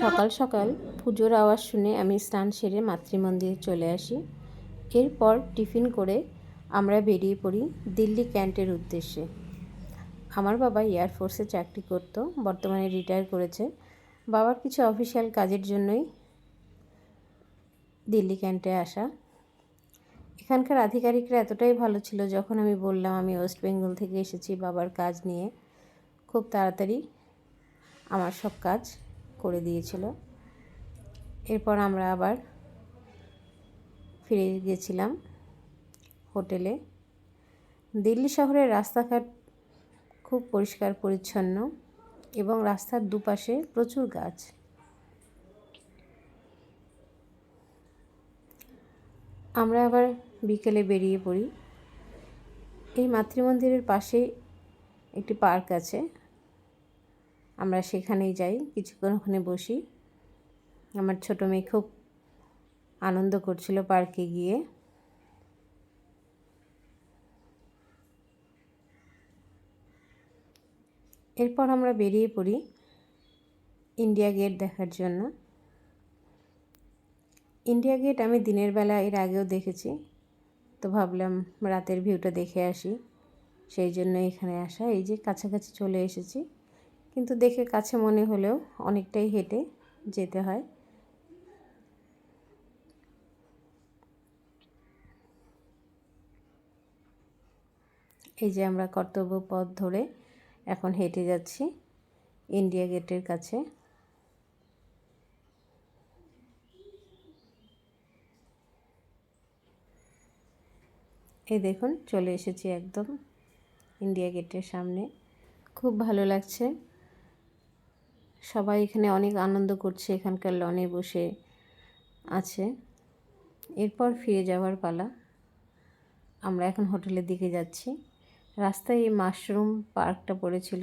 সকাল সকাল পুজোর আওয়াজ শুনে আমি স্নান সেরে মাতৃমন্দিরে চলে আসি। এরপর টিফিন করে আমরা বেরিয়ে পড়ি দিল্লি ক্যান্টের উদ্দেশ্যে। আমার বাবা এয়ারফোর্সে চাকরি করত, বর্তমানে রিটায়ার করেছে। বাবার কিছু অফিসিয়াল কাজের জন্যই দিল্লি ক্যান্টে আসা। এখানকার আধিকারিকরা এতটাই ভালো ছিল, যখন আমি বললাম আমি ওয়েস্ট বেঙ্গল থেকে এসেছি বাবার কাজ নিয়ে, খুব তাড়াতাড়ি আমার সব কাজ করে দিয়েছিল। এরপর আমরা আবার ফিরে গেছিলাম হোটেলে। দিল্লি শহরের রাস্তাঘাট খুব পরিষ্কার পরিচ্ছন্ন এবং রাস্তার দুপাশে প্রচুর গাছ। আমরা আবার বিকেলে বেরিয়ে পড়ি। এই মাতৃমন্দিরের পাশে একটি পার্ক আছে, আমরা সেখানেই যাই, কিছুক্ষণ ওখানে বসি। আমার ছোটো মেয়ে খুব আনন্দ করছিল পার্কে গিয়ে। এরপর আমরা বেরিয়ে পড়ি ইন্ডিয়া গেট দেখার জন্য। ইন্ডিয়া গেট আমি দিনের বেলা এর আগেও দেখেছি, তো ভাবলাম রাতের ভিউটা দেখে আসি, সেই জন্য এখানে আসা। এই যে কাছাকাছি চলে এসেছি, কিন্তু দেখে কাছে মনে হলেও অনেকটাই হেঁটে যেতে হয়। এই যে আমরা কর্তব্য পথ ধরে এখন হেঁটে যাচ্ছি ইন্ডিয়া গেটের কাছে। এই দেখুন চলে এসেছি একদম ইন্ডিয়া গেটের সামনে। খুব ভালো লাগছে, সবাই এখানে অনেক আনন্দ করছে, এখানকার লনে বসে আছে। এরপর ফিরে যাওয়ার পালা। আমরা এখন হোটেলের দিকে যাচ্ছি। রাস্তায় এই মাশরুম পার্কটা পড়েছিল,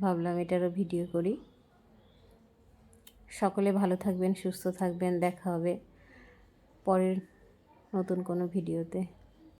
ভাবলাম এটারও ভিডিও করি। সকলে ভালো থাকবেন, সুস্থ থাকবেন, দেখা হবে পরের নতুন কোনো ভিডিওতে।